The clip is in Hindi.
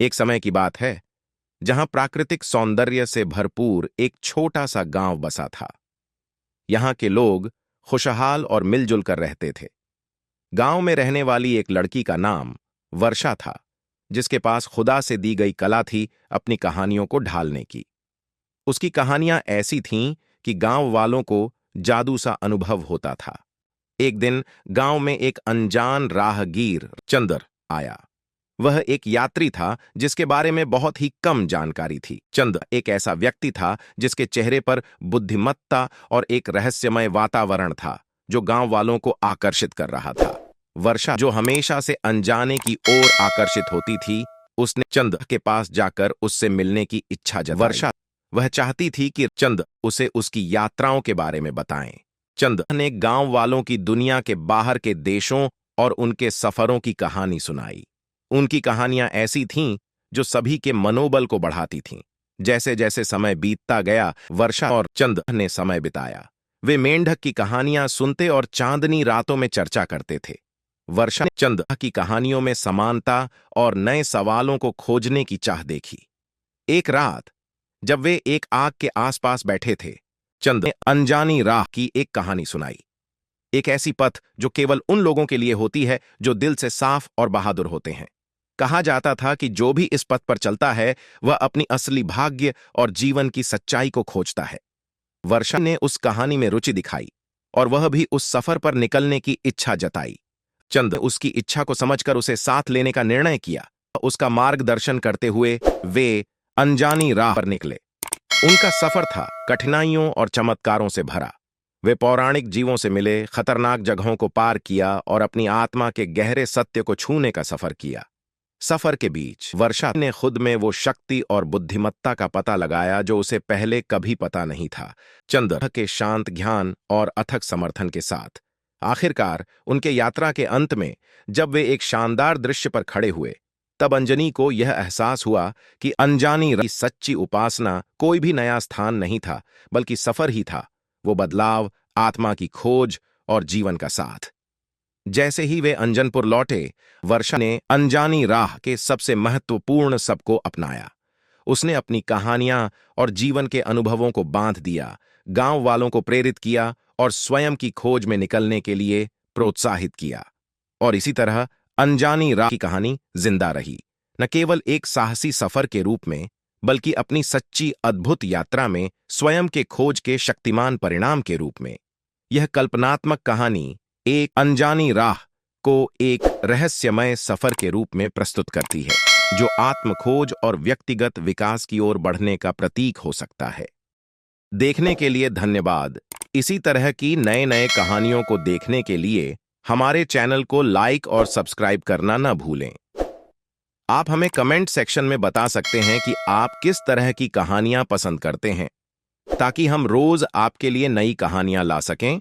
एक समय की बात है जहां प्राकृतिक सौंदर्य से भरपूर एक छोटा सा गांव बसा था। यहां के लोग खुशहाल और मिलजुल कर रहते थे। गांव में रहने वाली एक लड़की का नाम वर्षा था, जिसके पास खुदा से दी गई कला थी अपनी कहानियों को ढालने की। उसकी कहानियां ऐसी थीं कि गांव वालों को जादू सा अनुभव होता था। एक दिन गांव में एक अनजान राहगीर चंदर आया। वह एक यात्री था जिसके बारे में बहुत ही कम जानकारी थी। चंद एक ऐसा व्यक्ति था जिसके चेहरे पर बुद्धिमत्ता और एक रहस्यमय वातावरण था जो गांव वालों को आकर्षित कर रहा था। वर्षा, जो हमेशा से अनजाने की ओर आकर्षित होती थी, उसने चंद के पास जाकर उससे मिलने की इच्छा जताई। वर्षा वह चाहती थी कि चंद उसे उसकी यात्राओं के बारे में बताएं। चंद ने गांव वालों की दुनिया के बाहर के देशों और उनके सफरों की कहानी सुनाई। उनकी कहानियां ऐसी थीं जो सभी के मनोबल को बढ़ाती थीं। जैसे जैसे समय बीतता गया, वर्षा और चंद ने समय बिताया। वे मेंढक की कहानियां सुनते और चांदनी रातों में चर्चा करते थे। वर्षा ने चंद की कहानियों में समानता और नए सवालों को खोजने की चाह देखी। एक रात जब वे एक आग के आसपास बैठे थे, चंद ने अनजानी राह की एक कहानी सुनाई। एक ऐसी पथ जो केवल उन लोगों के लिए होती है जो दिल से साफ और बहादुर होते हैं। कहा जाता था कि जो भी इस पथ पर चलता है वह अपनी असली भाग्य और जीवन की सच्चाई को खोजता है। वर्षा ने उस कहानी में रुचि दिखाई और वह भी उस सफर पर निकलने की इच्छा जताई। चंद उसकी इच्छा को समझकर उसे साथ लेने का निर्णय किया। उसका मार्गदर्शन करते हुए वे अनजानी राह पर निकले। उनका सफर था कठिनाइयों और चमत्कारों से भरा। वे पौराणिक जीवों से मिले, खतरनाक जगहों को पार किया और अपनी आत्मा के गहरे सत्य को छूने का सफर किया। सफर के बीच वर्षा ने खुद में वो शक्ति और बुद्धिमत्ता का पता लगाया जो उसे पहले कभी पता नहीं था। चंद के शांत ज्ञान और अथक समर्थन के साथ आखिरकार उनके यात्रा के अंत में जब वे एक शानदार दृश्य पर खड़े हुए, तब अंजनी को यह एहसास हुआ कि अनजानी की सच्ची उपासना कोई भी नया स्थान नहीं था, बल्कि सफर ही था। वो बदलाव, आत्मा की खोज और जीवन का साथ। जैसे ही वे अंजनपुर लौटे, वर्षा ने अनजानी राह के सबसे महत्वपूर्ण सबको अपनाया। उसने अपनी कहानियां और जीवन के अनुभवों को बांध दिया, गांव वालों को प्रेरित किया और स्वयं की खोज में निकलने के लिए प्रोत्साहित किया। और इसी तरह अनजानी राह की कहानी जिंदा रही, न केवल एक साहसी सफर के रूप में, बल्कि अपनी सच्ची अद्भुत यात्रा में स्वयं के खोज के शक्तिमान परिणाम के रूप में। यह कल्पनात्मक कहानी एक अनजानी राह को एक रहस्यमय सफर के रूप में प्रस्तुत करती है, जो आत्मखोज और व्यक्तिगत विकास की ओर बढ़ने का प्रतीक हो सकता है। देखने के लिए धन्यवाद। इसी तरह की नए नए कहानियों को देखने के लिए हमारे चैनल को लाइक और सब्सक्राइब करना न भूलें। आप हमें कमेंट सेक्शन में बता सकते हैं कि आप किस तरह की कहानियां पसंद करते हैं, ताकि हम रोज आपके लिए नई कहानियां ला सकें।